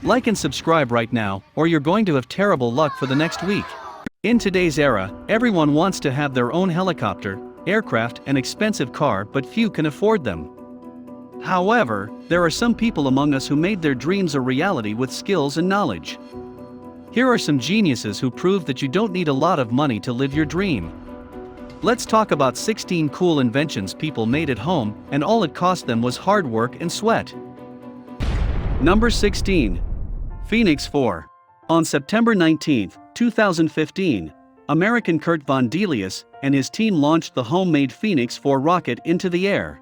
Like and subscribe right now, or you're going to have terrible luck for the next week. In today's era, everyone wants to have their own helicopter, aircraft, and expensive car, but few can afford them. However, there are some people among us who made their dreams a reality with skills and knowledge. Here are some geniuses who proved that you don't need a lot of money to live your dream. Let's talk about 16 cool inventions people made at home, and all it cost them was hard work and sweat. Number 16. Phoenix 4. On September 19, 2015, American Kurt Vondelius and his team launched the homemade Phoenix 4 rocket into the air.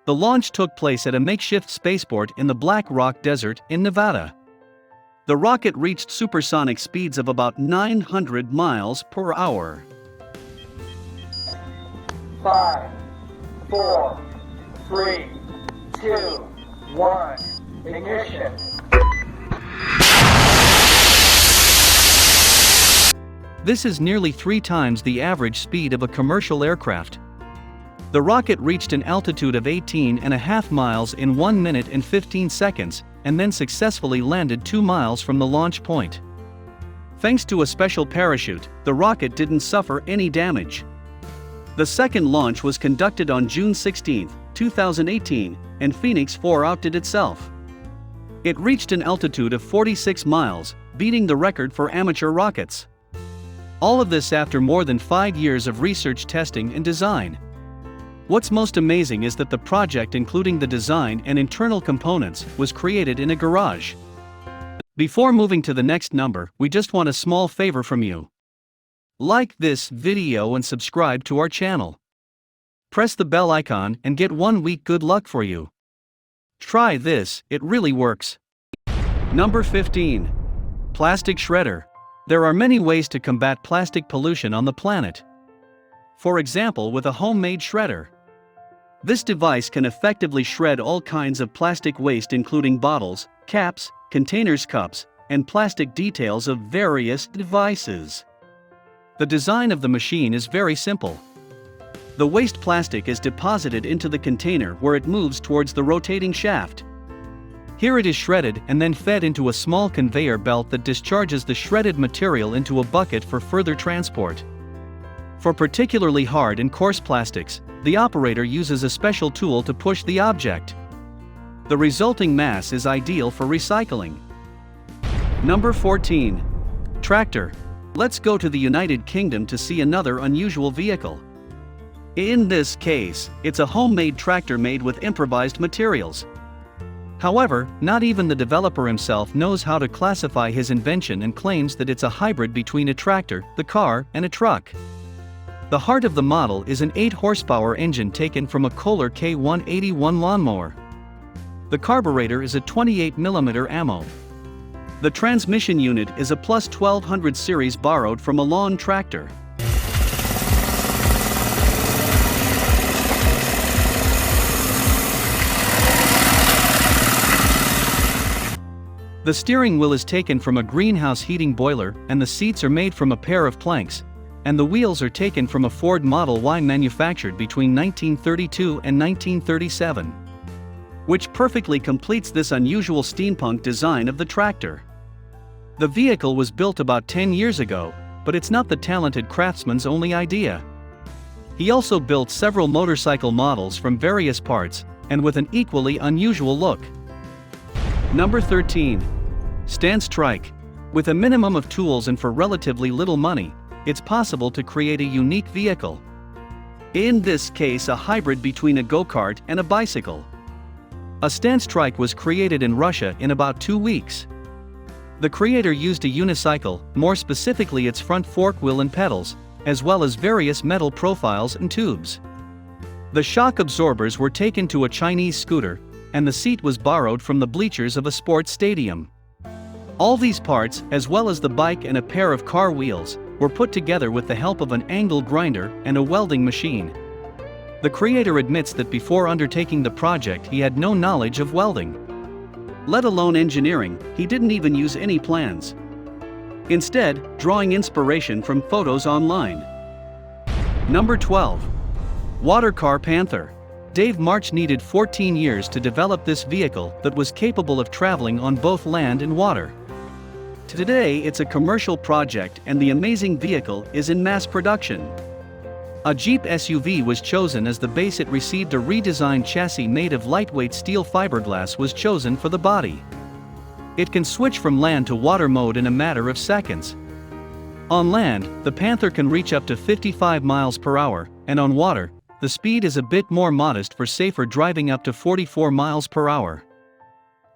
The launch took place at a makeshift spaceport in the Black Rock Desert in Nevada. The rocket reached supersonic speeds of about 900 miles per hour. 5, 4, 3, 2, 1, ignition. This is nearly 3 times the average speed of a commercial aircraft. The rocket reached an altitude of 18.5 miles in 1 minute and 15 seconds, and then successfully landed 2 miles from the launch point. Thanks to a special parachute, the rocket didn't suffer any damage. The second launch was conducted on June 16, 2018, and Phoenix 4 outdid itself. It reached an altitude of 46 miles, beating the record for amateur rockets. All of this after more than 5 years of research, testing, and design. What's most amazing is that the project, including the design and internal components, was created in a garage. Before moving to the next number, we just want a small favor from you. Like this video and subscribe to our channel. Press the bell icon and get 1 week good luck for you. Try this, it really works. Number 15. Plastic shredder. There are many ways to combat plastic pollution on the planet. For example, with a homemade shredder. This device can effectively shred all kinds of plastic waste, including bottles, caps, containers, cups, and plastic details of various devices. The design of the machine is very simple. The waste plastic is deposited into the container where it moves towards the rotating shaft. Here it is shredded and then fed into a small conveyor belt that discharges the shredded material into a bucket for further transport. For particularly hard and coarse plastics, the operator uses a special tool to push the object. The resulting mass is ideal for recycling. Number 14. Tractor. Let's go to the United Kingdom to see another unusual vehicle. In this case, it's a homemade tractor made with improvised materials. However, not even the developer himself knows how to classify his invention and claims that it's a hybrid between a tractor, the car, and a truck. The heart of the model is an 8-horsepower engine taken from a Kohler K181 lawnmower. The carburetor is a 28mm ammo. The transmission unit is a Plus 1200 series borrowed from a lawn tractor. The steering wheel is taken from a greenhouse heating boiler, and the seats are made from a pair of planks, and the wheels are taken from a Ford Model Y manufactured between 1932 and 1937. Which perfectly completes this unusual steampunk design of the tractor. The vehicle was built about 10 years ago, but it's not the talented craftsman's only idea. He also built several motorcycle models from various parts, and with an equally unusual look. Number 13. Stance Trike. With a minimum of tools and for relatively little money, it's possible to create a unique vehicle. In this case, a hybrid between a go-kart and a bicycle. A stance trike was created in Russia in about 2 weeks. The creator used a unicycle, more specifically its front fork wheel and pedals, as well as various metal profiles and tubes. The shock absorbers were taken to a Chinese scooter, and the seat was borrowed from the bleachers of a sports stadium. All these parts, as well as the bike and a pair of car wheels, were put together with the help of an angle grinder and a welding machine. The creator admits that before undertaking the project he had no knowledge of welding. Let alone engineering, he didn't even use any plans. Instead, drawing inspiration from photos online. Number 12. Watercar Panther. Dave March needed 14 years to develop this vehicle that was capable of traveling on both land and water. Today it's a commercial project and the amazing vehicle is in mass production. A Jeep SUV was chosen as the base. It received a redesigned chassis made of lightweight steel fiberglass was chosen for the body. It can switch from land to water mode in a matter of seconds. On land, the Panther can reach up to 55 miles per hour, and on water, the speed is a bit more modest for safer driving up to 44 miles per hour.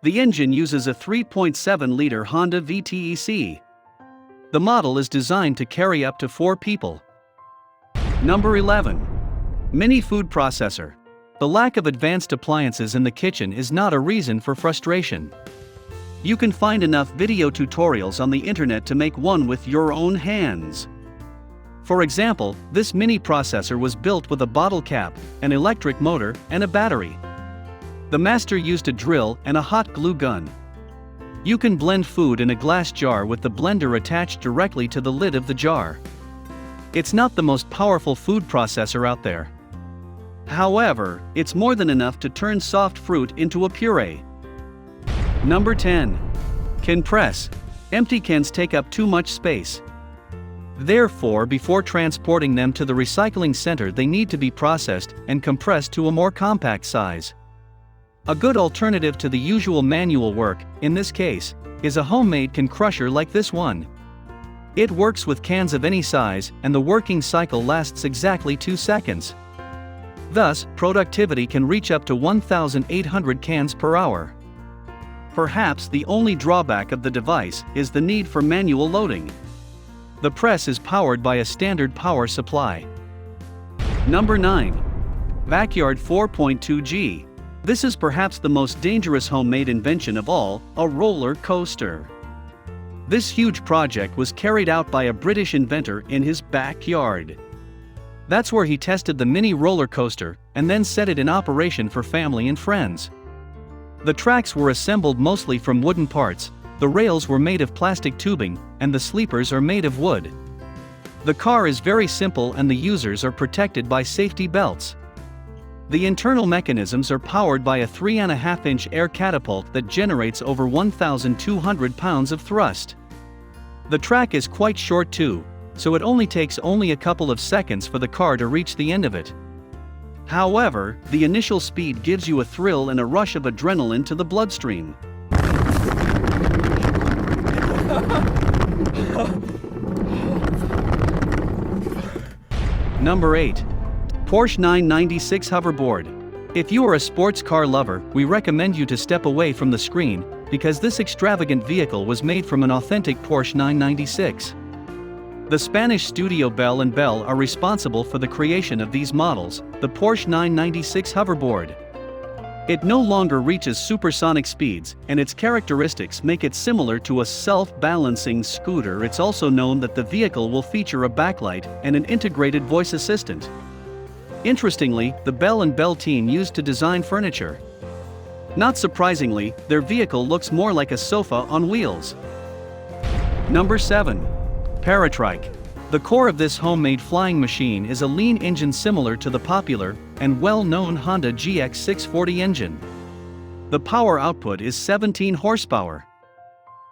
The engine uses a 3.7-liter Honda VTEC. The model is designed to carry up to 4 people. Number 11. Mini food processor. The lack of advanced appliances in the kitchen is not a reason for frustration. You can find enough video tutorials on the internet to make one with your own hands. For example, this mini processor was built with a bottle cap, an electric motor, and a battery. The master used a drill and a hot glue gun. You can blend food in a glass jar with the blender attached directly to the lid of the jar. It's not the most powerful food processor out there. However, it's more than enough to turn soft fruit into a puree. Number 10. Can press. Empty cans take up too much space. Therefore, before transporting them to the recycling center, they need to be processed and compressed to a more compact size. A good alternative to the usual manual work, in this case, is a homemade can crusher like this one. It works with cans of any size, and the working cycle lasts exactly 2 seconds. Thus, productivity can reach up to 1,800 cans per hour. Perhaps the only drawback of the device is the need for manual loading. The press is powered by a standard power supply. Number 9. Backyard 4.2G. This is perhaps the most dangerous homemade invention of all, a roller coaster. This huge project was carried out by a British inventor in his backyard. That's where he tested the mini roller coaster and then set it in operation for family and friends. The tracks were assembled mostly from wooden parts, the rails were made of plastic tubing, and the sleepers are made of wood. The car is very simple and the users are protected by safety belts. The internal mechanisms are powered by a 3.5-inch air catapult that generates over 1,200 pounds of thrust. The track is quite short too, so it only takes a couple of seconds for the car to reach the end of it. However, the initial speed gives you a thrill and a rush of adrenaline to the bloodstream. Number 8. Porsche 996 Hoverboard. If you are a sports car lover, we recommend you to step away from the screen, because this extravagant vehicle was made from an authentic Porsche 996. The Spanish studio Bell & Bell are responsible for the creation of these models, the Porsche 996 Hoverboard. It no longer reaches supersonic speeds, and its characteristics make it similar to a self-balancing scooter. It's also known that the vehicle will feature a backlight and an integrated voice assistant. Interestingly, the Bell & Bell team used to design furniture. Not surprisingly, their vehicle looks more like a sofa on wheels. Number 7. Trike. The core of this homemade flying machine is a lean engine similar to the popular and well-known Honda GX640 engine. The power output is 17 horsepower.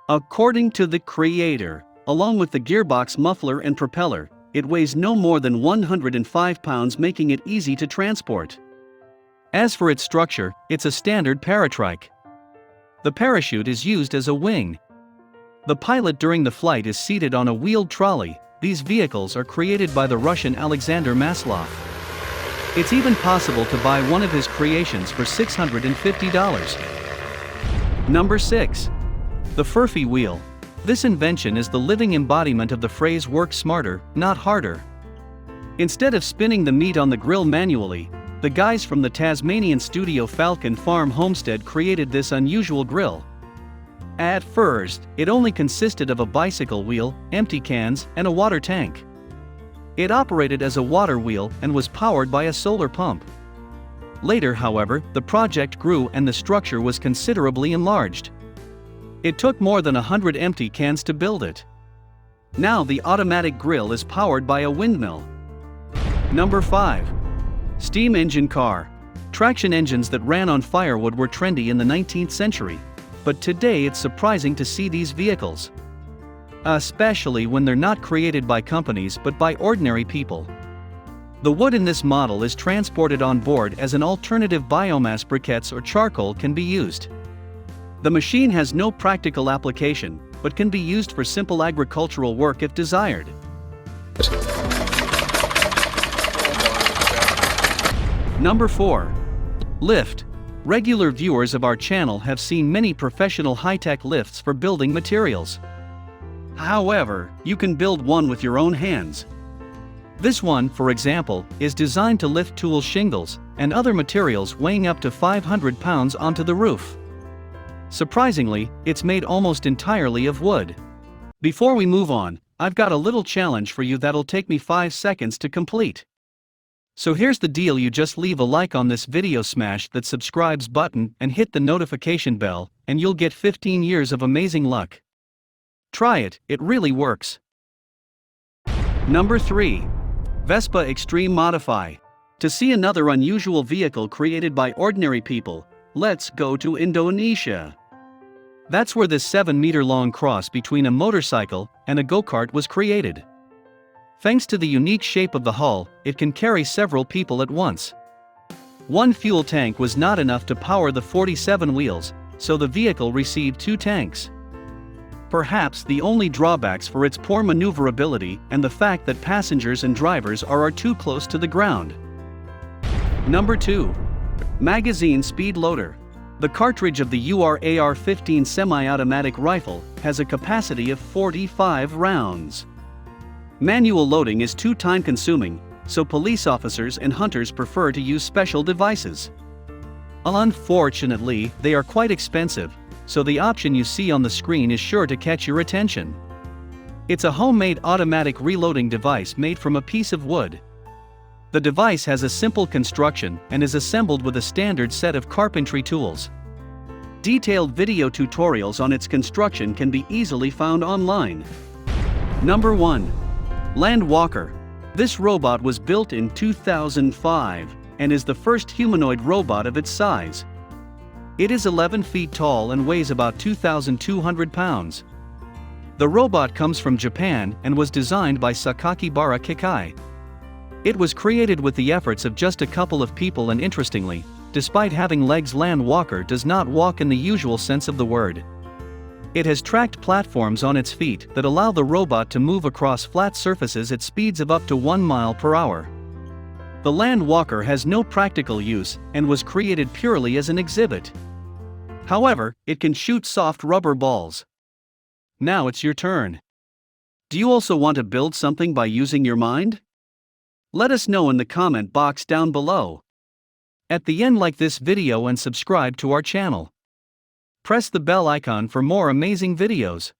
According to the creator, along with the gearbox, muffler and propeller, it weighs no more than 105 pounds, making it easy to transport. As for its structure, it's a standard paratrike. The parachute is used as a wing. The pilot during the flight is seated on a wheeled trolley. These vehicles are created by the Russian Alexander Maslov. It's even possible to buy one of his creations for $650. Number 6. The Furphy Wheel. This invention is the living embodiment of the phrase "work smarter, not harder." Instead of spinning the meat on the grill manually, the guys from the Tasmanian studio Falcon Farm Homestead created this unusual grill. At first, it only consisted of a bicycle wheel, empty cans, and a water tank. It operated as a water wheel and was powered by a solar pump. Later, however, the project grew and the structure was considerably enlarged. It took more than 100 empty cans to build it. Now the automatic grill is powered by a windmill. Number 5. Steam engine car. Traction engines that ran on firewood were trendy in the 19th century, but today it's surprising to see these vehicles. Especially when they're not created by companies but by ordinary people. The wood in this model is transported on board as an alternative. Biomass briquettes or charcoal can be used. The machine has no practical application, but can be used for simple agricultural work if desired. Number 4. Lift. Regular viewers of our channel have seen many professional high-tech lifts for building materials. However, you can build one with your own hands. This one, for example, is designed to lift tool shingles and other materials weighing up to 500 pounds onto the roof. Surprisingly, it's made almost entirely of wood. Before we move on, I've got a little challenge for you that'll take me 5 seconds to complete. So here's the deal: you just leave a like on this video, smash that subscribes button and hit the notification bell, and you'll get 15 years of amazing luck. Try it, it really works. Number 3. Vespa Extreme Modify. To see another unusual vehicle created by ordinary people, let's go to Indonesia. That's where this 7-meter-long cross between a motorcycle and a go-kart was created. Thanks to the unique shape of the hull, it can carry several people at once. One fuel tank was not enough to power the 47 wheels, so the vehicle received 2 tanks. Perhaps the only drawbacks for its poor maneuverability and the fact that passengers and drivers are too close to the ground. Number 2. Magazine Speed Loader. The cartridge of the UR-AR-15 semi-automatic rifle has a capacity of 45 rounds. Manual loading is too time-consuming, so police officers and hunters prefer to use special devices. Unfortunately, they are quite expensive, so the option you see on the screen is sure to catch your attention. It's a homemade automatic reloading device made from a piece of wood. The device has a simple construction and is assembled with a standard set of carpentry tools. Detailed video tutorials on its construction can be easily found online. Number 1. Land Walker. This robot was built in 2005 and is the first humanoid robot of its size. It is 11 feet tall and weighs about 2,200 pounds. The robot comes from Japan and was designed by Sakakibara Kikai. It was created with the efforts of just a couple of people, and interestingly, despite having legs, Land Walker does not walk in the usual sense of the word. It has tracked platforms on its feet that allow the robot to move across flat surfaces at speeds of up to 1 mile per hour. The Land Walker has no practical use and was created purely as an exhibit. However, it can shoot soft rubber balls. Now it's your turn. Do you also want to build something by using your mind? Let us know in the comment box down below. At the end, like this video and subscribe to our channel. Press the bell icon for more amazing videos.